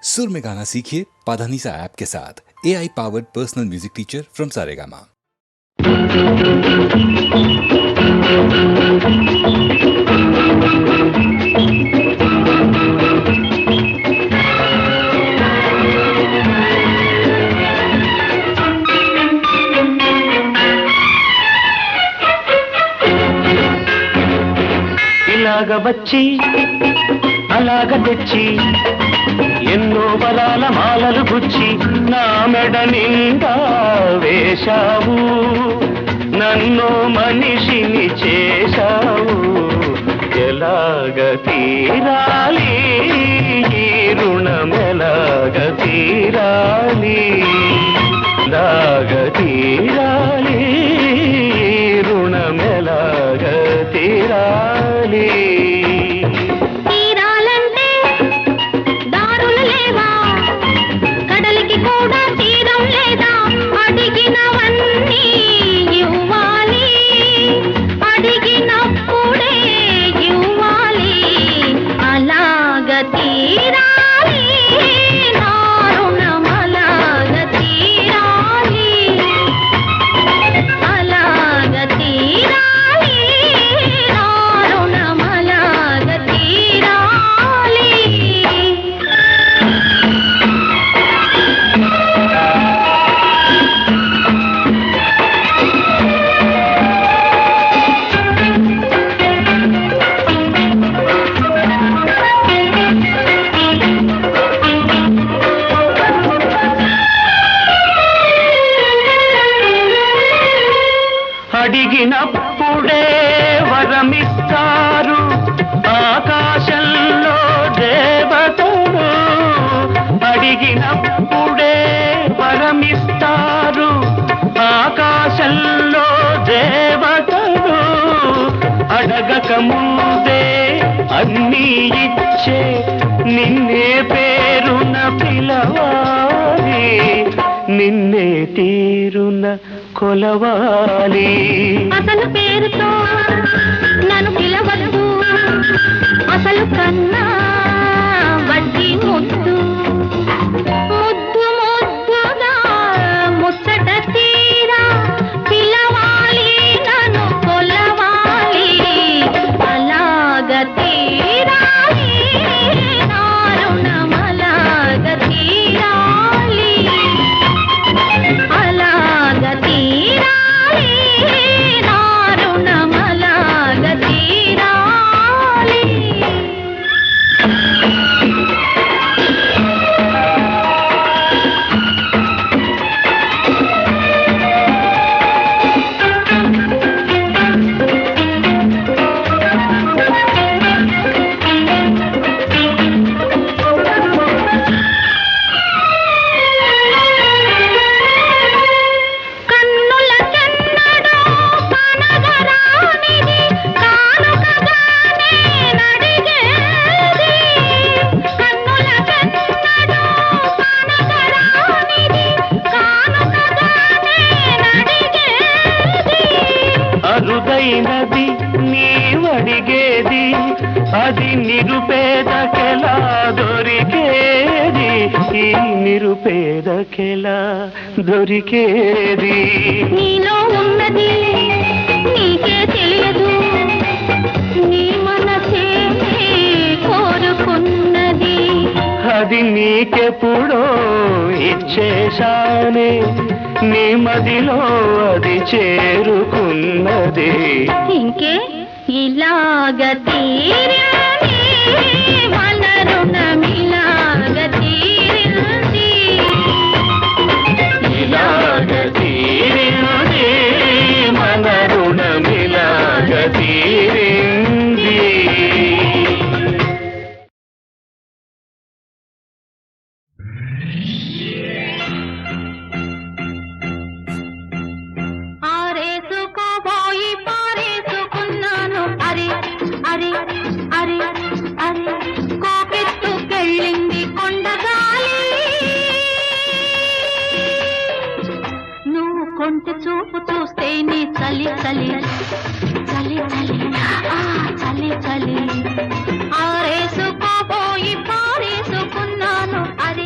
सुर में गाना सीखिए पाधानीसा ऐप के साथ। AI powered personal music teacher from Saregama. ఇలాగ వచ్చి అలాగ తెచ్చి ఎన్నో బలాల మాలలు గుచ్చి నా మెడ నిండా వేశావు, నన్ను మనిషిని చేశావు. ఎలాగ తీరాలి ఈ రుణం, ఎలాగ తీరాలి, ఎలాగ తీరాలి ఈ రుణం, ఎలాగ తీరాలి. అడిగినప్పుడే వరమిస్తారు ఆకాశంలో దేవతలు, అడిగినప్పుడే వరమిస్తారు ఆకాశంలో దేవతలు. అడగక ముందే అన్నీ ఇచ్చే నిన్నే పేరున పిలవాలి, నిన్నే తీరున కొలవాలి. అసలు పేరుతో నన్ను పిలవద్దు, అసలు కన్నా వడ్డీ ముద్దు, ముద్దు ముద్దుగా ముచ్చట తీరా పిలవాలి, నన్ను కొలవాలి. అలాగ తీరాలి నా రుణం, అలాగ తీరాలి, అలాగ తీరాలి నా రుణం, అలాగ తీరాలి. అరుదైనది నీవడిగేది, అది నిరుపేదకెలా దొరికేది, ఈ నిరుపేదకెలా దొరికేది. నీలో ఉన్నది నీకే తెలియదు, నీ మనసే కోరుకున్నది. అది నీకెప్పుడో ఇచ్చేశానే, నీ మదిలో అది చేరుకున్నది. ఇంకే ఇలాగ తీరింది మన రుణం, ఇలాగ తీరింది, ఇలాగ తీరింది మన రుణం, ఇలాగ తీరింది. ఆరేసుకోబోయి పారేసుకున్నాను, అరే అరే అరే అరే కోకెత్తుకెళ్ళింది కొండగాలి. నువ్వు కొంటె చూపు చూస్తే నీ చలి చలి చలి చలి చలి చలి. ఆరేసుకోబోయి పారేసుకున్నాను, అరే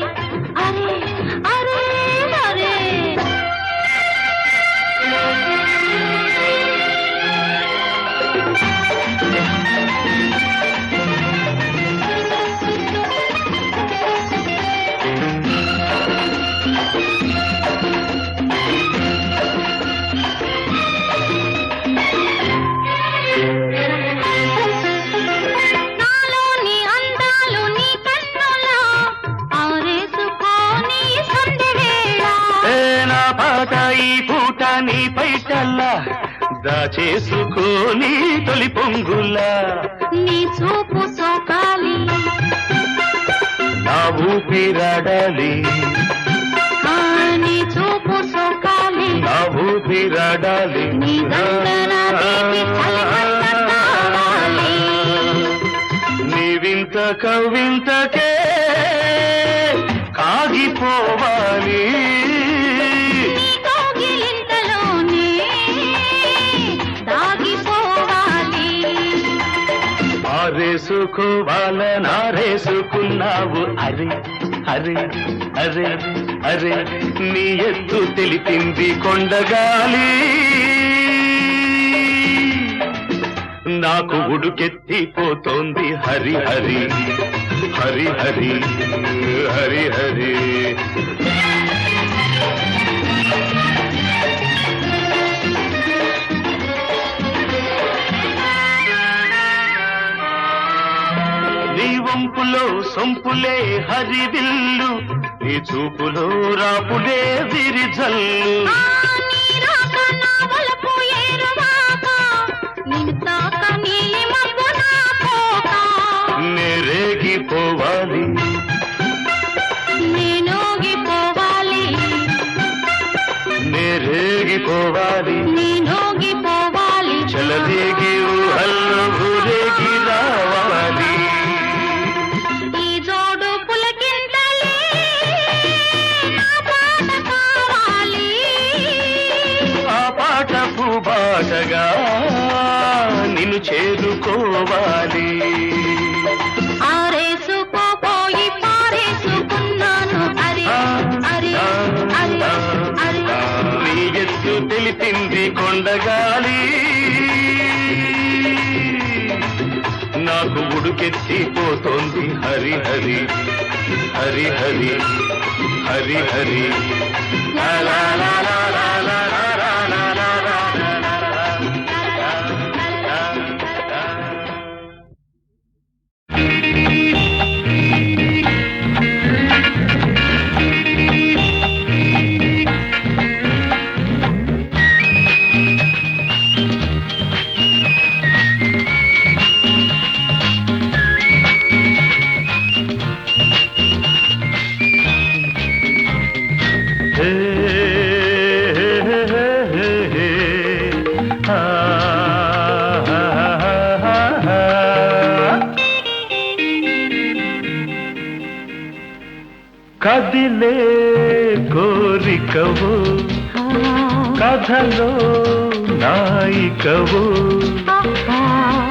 చెమట ఈ పూట నీ పైటల్లా దాచేసుకోని తొలి పొంగులా నీ చూపు సోకాలి నా ఊపిరాడాలి నీ చూపు సోకాలి నా ఊపిరాడాలి నీ దండన తీపి చలిమంట కావాలి. నీ వింత కవింతకే కాగిపోవాలి నీ కౌగిలింతలోనే దాగిపోవాలి. ఆరేసుకోవాలనారేసుకున్నావు అరే అరే అరే అరే నీ ఎత్తు తెలిపింది కొండగాలి నాకు ఉడుకెత్తిపోతోంది హరి హరి హరి హరి హరి హరి నీ వంపులో సొంపులే హరివిల్లు నీ చూపులో రాపులే విరిజల్లు నీ రాక నా వలపు ఏరువాక నిన్ను తాక నీలి మబ్బు నా పోక నేరేగిపోవాలి నేనోగిపోవాలి నేరేగిపోవాలి నేనోగిపోవాలి చలదేగి ఊహల్లో ఊరేగి రావాలి ఈ జోడు పులకింతలే నా పాట కావాలి. ఆ పాట పూబాటగా నిన్ను చేరుకోవాలి ఆరేసుకోపోయి పారేసుకున్నాను అరే అరే అరే అరే నీ ఎత్తు తెలిపింది కొండగాలి నాకు ఉడుకెత్తిపోతోంది హరి హరి హరి హరి హరి హరి లా లా లా లా లా లా లా లా లా లా కదిలే కోరికవు కథలో నాయికవు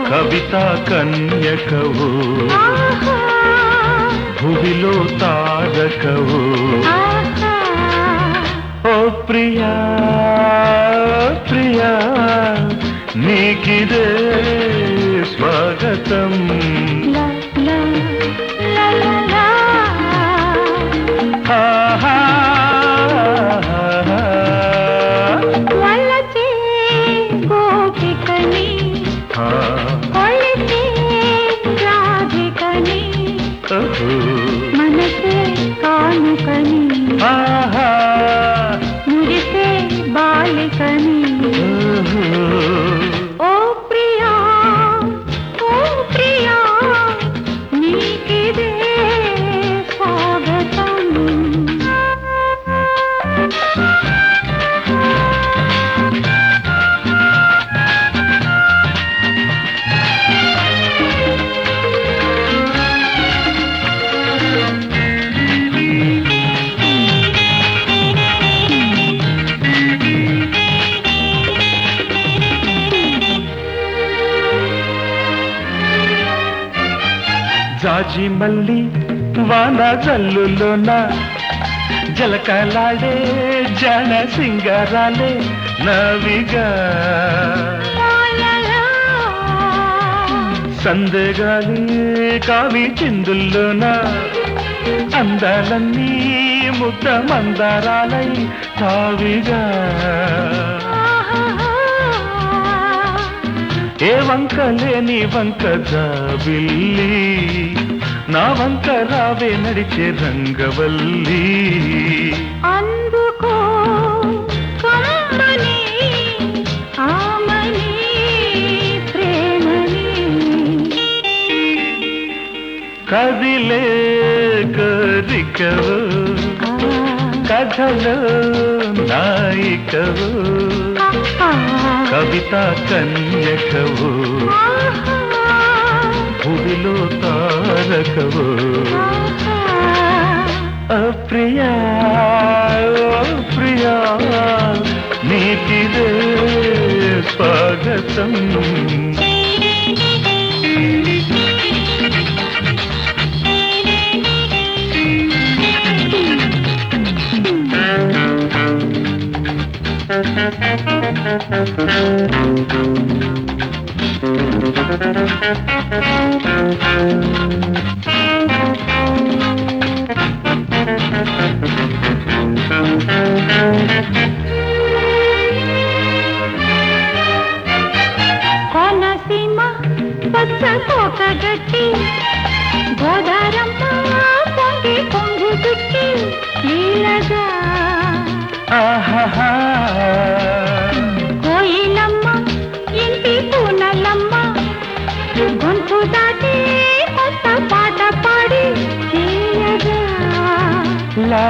కవితా కన్యకవు భువిలో తారకవు ఓ ప్రియా ప్రియా నీకిదే స్వాగతం వలచే గోపికని కొలిచే రాధికని మనసే కానుకని మురిసే బాలికని ఓ ప్రియా నీకిదే స్వాగతం. జాజి మల్లి వాన జల్లులోన జలకలాడే జన సింగారాలే నవిగా సందగాలి కావి చిందుల్లోన అందాలన్నీ ముద్ద మందారాలై తావిగా ఏ వంక లేని వంక జాబిల్లి నా వంక రావే నడిచే రంగవల్లి అందుకో కదిలే కోరికవు కథలో నాయికవు కవిత కన్యకవు భూమిలో తారకవు అప్రియా ప్రియా నీకిదే స్వాగతం కోనసీమ పచ్చ కోకగట్టి గోదారమ్మ పొంగి పొంగు చుట్టి నీలగా కోయిలమ్మ ఇంటి పూనలమ్మ గొంతు దాటి కొత్త పాట పాడి తీయగా లా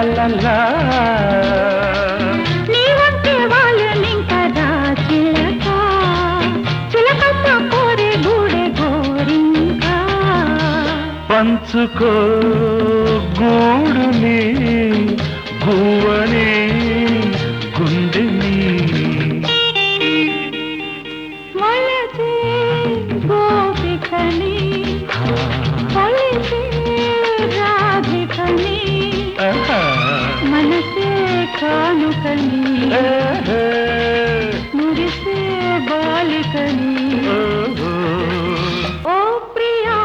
నీ వంటి వాళ్ళనింకదా చిలక చిలకమ్మ కోరే గూడె గోరింకా పంచుకో గూడుని గువ్వని గుండెని వలసే గోపికని వలసే రాధికని మనసే కానుకని మురిసే బాలికని ఓ ప్రియా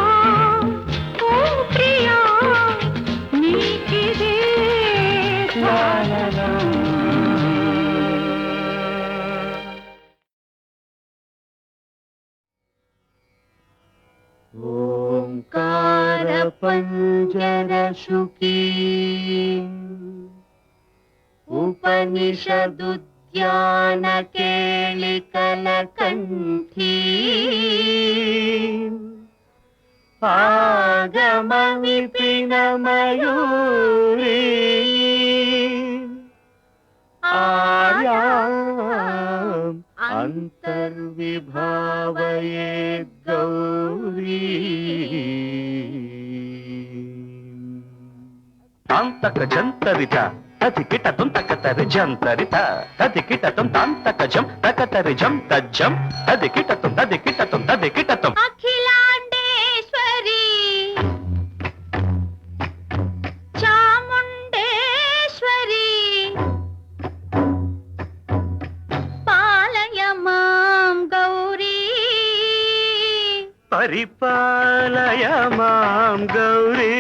నీకిదే ఓంకార పంజర శుకీ ఉపనిషదుద్యాన కేళికల కంఠీ ఆగమ విపిన మయూరీ ఆర్యాం అంతర్విభావయే గౌరీ తాంతక జంతరిత తతికిట తుంతకతరి జంతరిత తతికిట తాంతకజం తకతరి జం తజ్జం తదికిట తదికిట అఖిలాండేశ్వరి చాముండేశ్వరి పాలయ మాం గౌరీ పరిపాలయ మాం గౌరీ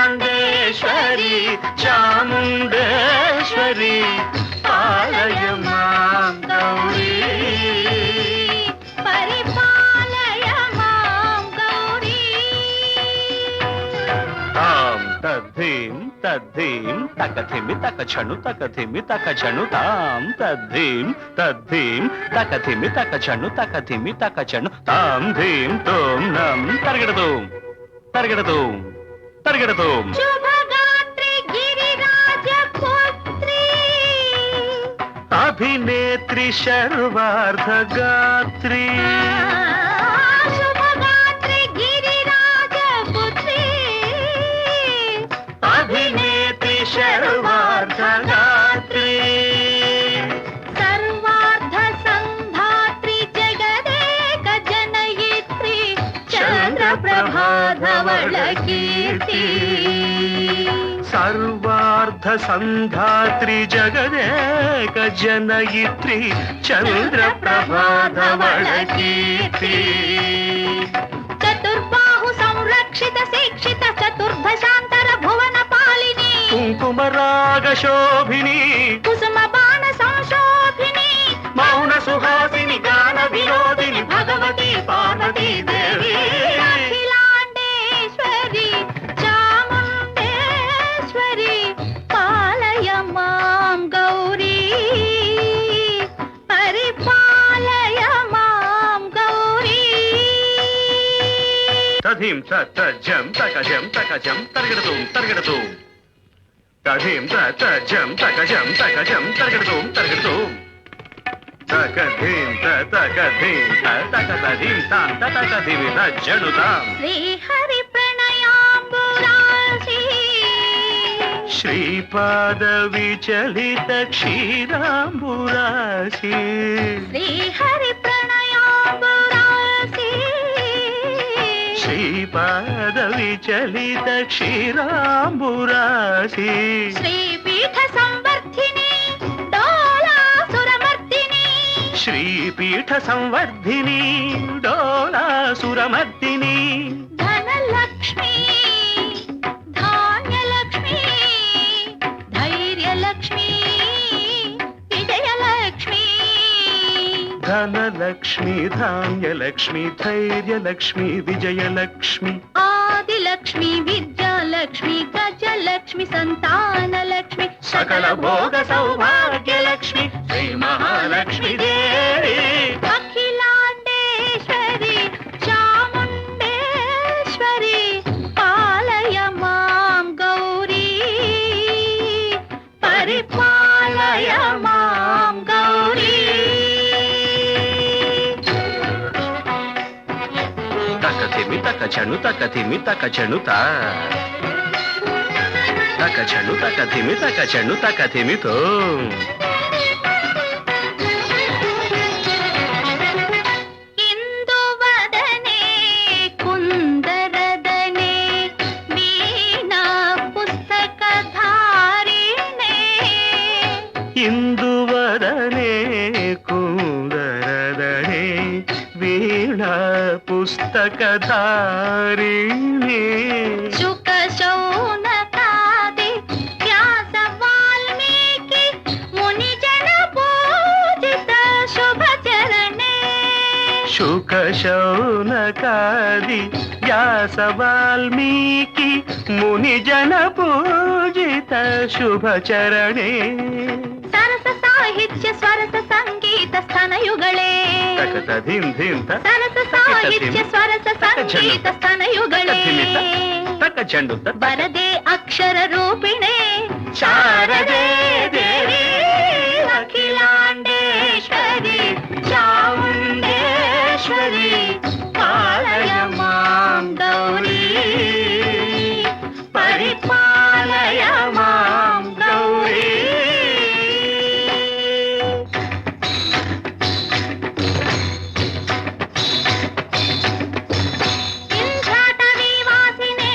అఖిలాండేశ్వరి చాముండేశ్వరి పాలయ మాం గౌరీ పరిపాలయ మాం గౌరీ తాం తద్ధీం తద్ధీం తకథిమి తకఛను తకథిమి తకఛను తాం తద్ధీం తద్ధీం తకథిమి తకఛను తకథిమి తకఛను తాం ధీం తోం నం తరగడదోం తరగడదోం తరగడదోం శుభగాత్రి గిరిరాజ పుత్రి అభినేత్రి శర్వార్ధగాత్రి శుభగాత్రి గిరిరాజ పుత్రి అభినేత్రి శర్వార్ధగాత్రి సర్వార్ధ సంధాత్రి జగదేక జనయిత్రి చంద్రప్రభాధవళ కీర్తి సర్వార్ధ సంధాత్రి జగదేక జనయిత్రి చంద్రప్రభాధవళ కీర్తి చతుర్బాహు సంరక్షిత శిక్షిత చతుర్భశాంతర భువన పాలిని కుంకుమరాగ శోభిని కుసుమ బాణ సంశోభిని మౌన సుహాసిని గాన వినోదిని భగవతి పార్వతీ దేవి అఖిలాండేశ్వరి చాముండేశ్వరి పాలయ మాం గౌరీ పరిపాలయ మాం గౌరీ తధీం తజం తకజం తకజం తరగడతూ తరగడతూ తధీం తజం తకజం తకజం తరగడతూ తరగడతూ తకధీం తకధీం తకధీం తాం తకధీం తజడుతాం శ్రీహరి ప్రణయాంబురాసి శ్రీపాద విచలిత క్షీరాంబురాశి శ్రీహరి ప్రణయాంబురాసి శ్రీపాద విచలిత క్షీరాంబురాశి శ్రీపీఠ సంవర్ధిని డోలాసురమర్దిని శ్రీపీఠ సంవర్ధిని డోలాసురమర్దిని ధనలక్ష్మి ధాన్యలక్ష్మి ధైర్యలక్ష్మి విజయలక్ష్మి ధనలక్ష్మి ధాన్యలక్ష్మి ధైర్యలక్ష్మి విజయలక్ష్మి ఆదిలక్ష్మి విద్యాలక్ష్మి గజలక్ష్మి సంతానలక్ష్మి సకల భోగ సౌభాగ్యలక్ష్మి శ్రీ మహాలక్ష్మి దేవి అఖిలాండేశ్వరి చాముండేశ్వరి పాలయ మాం గౌరీ పరిపాలయ మాం గౌరీ తకతిమి తకచను తకతిమి తకచనుత తకచను తకతిమి తకచను తకతిమితో ఇందువదనే కుందరదనే వీణా పుస్తకధారిణే ఇందువదనే కుందరదనే వీణ పుస్తకధారిణి శుక శౌనకాది వ్యాస వాల్మీకి ముని జన పూజిత శుభచరణే శుక శౌనకాది వ్యాస వాల్మీకి ముని జన పూజిత శుభచరణే సరస సాహిత్య స్వరస సంగీత స్థనయుಗಳೇ తకతధిం ధిం సరస సాహిత్య స్వరస సంగీత స్థనయుಗಳೇ తకచండు వరదే అక్షర రూపిణే శారదే దేవి అఖిలాండేశ్వరి చాముండేశ్వరి పాలయ మాం గౌరీ పరిపాలయ మాం గౌరీ ఇంద్రాటవీ వాసినే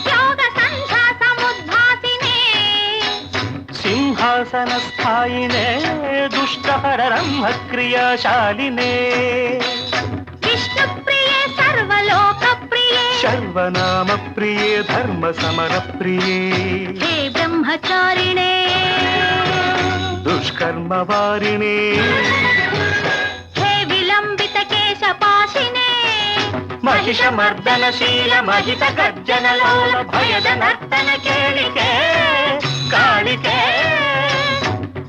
యోగ సంధ్యా సముద్భాసినే సింహాసన స్థాయినే దుష్టహర బ్రహ్మ క్రియాశాలినే విష్ణు ప్రియే సర్వలోక ప్రియే సర్వనామ ప్రియే ధర్మ సమర ప్రియే హే బ్రహ్మచారిణే దుష్కర్మ వారిణే హే విలంబిత కేశపాశినే మహిష మర్దనశీల మహిత గర్జనలోల భయద నర్తన కేళికే కాళికే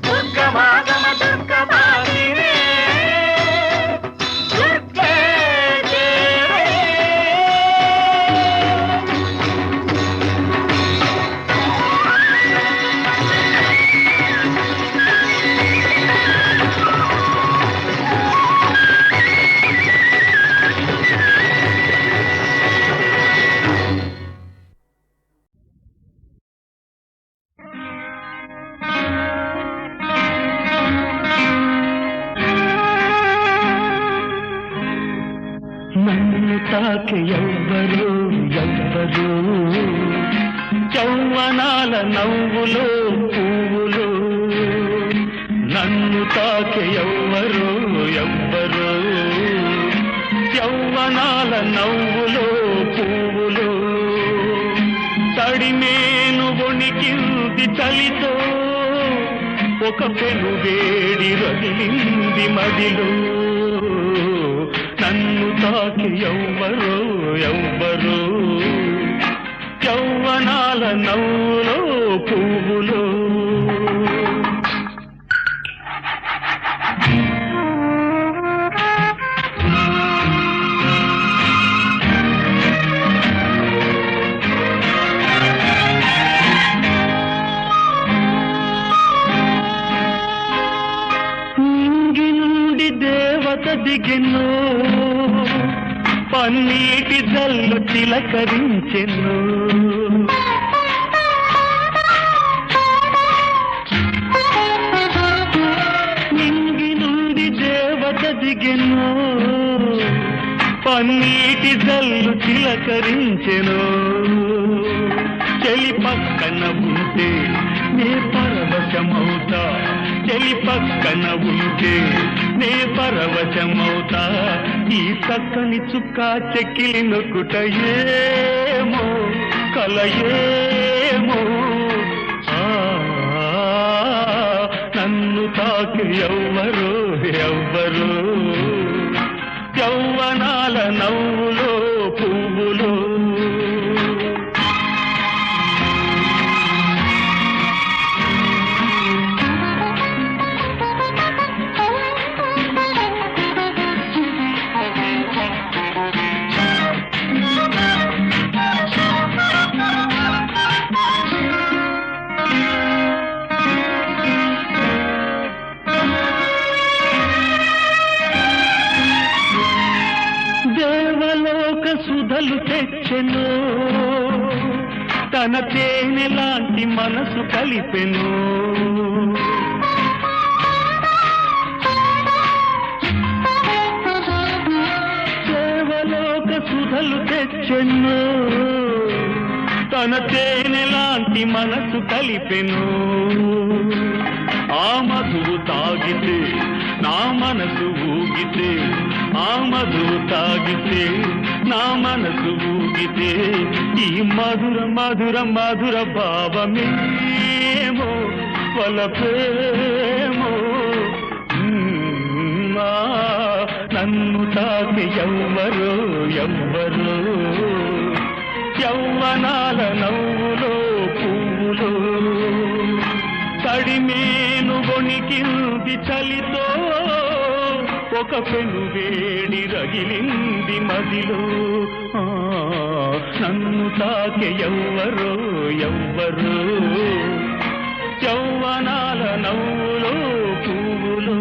దుర్గమాగమ దుర్గమాసినే దుర్గే దేవి నన్ను తాకి ఎవ్వరు ఎవ్వరు యౌవనాల నవ్వులు పువ్వులు నన్ను తాకి ఎవ్వరు ఎవ్వరు యౌవనాల నవ్వులు పువ్వులు తడిమేను వణికింది చలితో ఒక పెను వేడి రగిలింది మదిలో నన్ను తాకి ఎవ్వరు ఎవ్వరు యౌవనాల నవ్వులో పువ్వులో దిగెను పన్నీటి జల్లు చిలకరించెను నింగి నుండి దేవత దిగెను పన్నీటి జల్లు చిలకరించెను చెలి పక్కన ఉంటే నే పరవశమవుతా చెలి పక్కన ఉంటే నే పరవశమవుతా ఈ చక్కని చుక్క చెక్కిలి నొక్కుట ఏమో కలయేమో నన్ను తాకి ఎవ్వరు ఎవ్వరు యౌవనాల నవ్వులో పువ్వులో సుధలు తెచ్చెను తన తేనె లాంటి మనసు కలిపెను దేవలోక సుధలు తెచ్చెను తన తేనె లాంటి మనసు కలిపెను ఆ మధువు తాగితే నా మనసు ఊగితే ఆ మధువు తాగితే నా మనసు ఊగితే ఈ మధుర మధుర మధుర భావమేమో వలపేమో నన్ను తాకి ఎవ్వరో ఎవ్వరో యౌవనాల నవ్వులో పువ్వులో తడిమేను వణికింది చలితో ఒక పెను వేడి రగిలింది మదిలో నన్ను తాకే ఎవ్వరో ఎవ్వరో యౌవనాల నవ్వులో పువ్వులో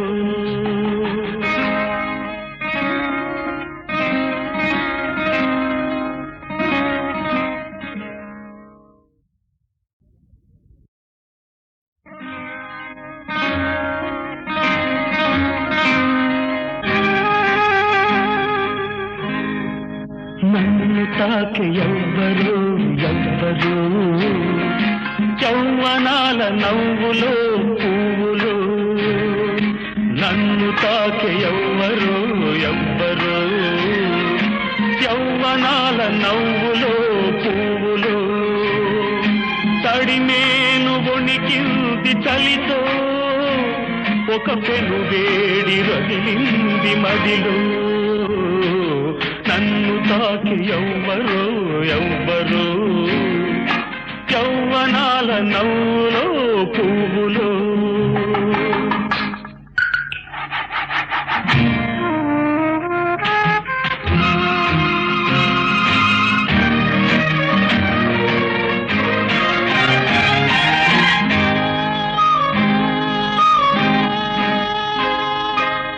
నన్ను తాకి ఎవ్వరు ఎవ్వరు యౌవనాల నవ్వులో పువ్వులు నన్ను తాకి ఎవ్వరు ఎవ్వరు యౌవనాల నవ్వులో పువ్వులు తడిమేను వణికింది చలితో ఒక పెను వేడి రగిలింది మదిలో నన్ను తాకి ఎవ్వరో ఎవ్వరో యౌవనాల నవ్వులో పువ్వులో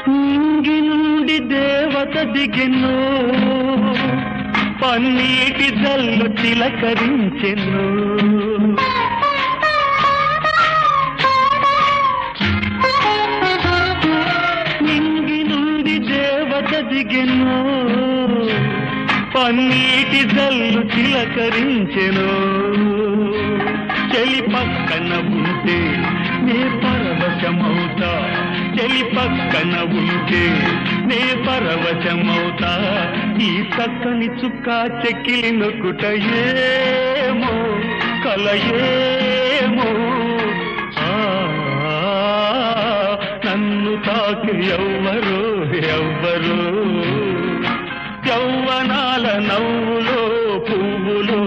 నింగి నుండి దేవత దిగెను పన్నీటి జల్లు చిలకరించెను నింగి నుండి దేవత దిగెను పన్నీటి జల్లు చిలకరించెను చెలి పక్కన ఉంటే నే పరవశమవుతా చెలి పక్కన ఉంటే నే పరవశమవుతా ఈ చక్కని చుక్క చెక్కిలి నొక్కుట ఏమో కలయేమో నన్ను తాకి ఎవ్వరు ఎవ్వరు యౌవనాల నవ్వులో పువ్వులో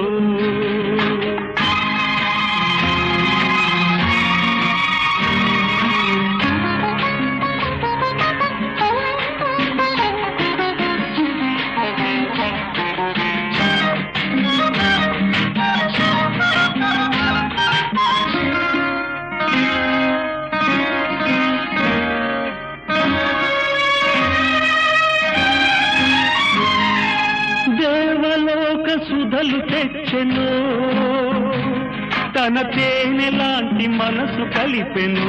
తన తేనె లాంటి మనసు కలిపెను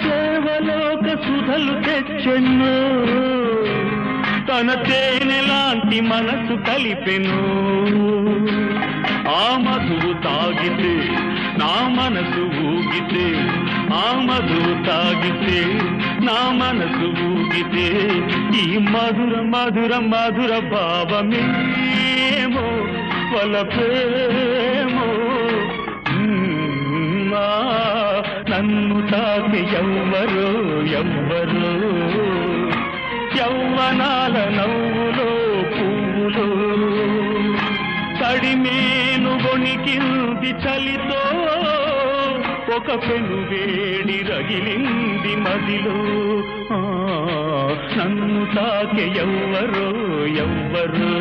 దేవలోక సుధలు తెచ్చెను తన తేనె లాంటి మనసు కలిపెను ఆ మధువు తాగితే నా మనసు ఊగితే ఆ మధువు తాగితే నా మనసు ఊగితే ఈ మధుర మధుర మధుర భావమేమో వలపేమో నన్ను తాకి ఎవ్వరో ఎవ్వరో యవ్వనాల నవ్వులో పువ్వులో తడిమేను గొణికింది చలితో ఒక పెను వేడి రగిలింది మదిలో నన్ను తాకె ఎవ్వరో ఎవ్వరో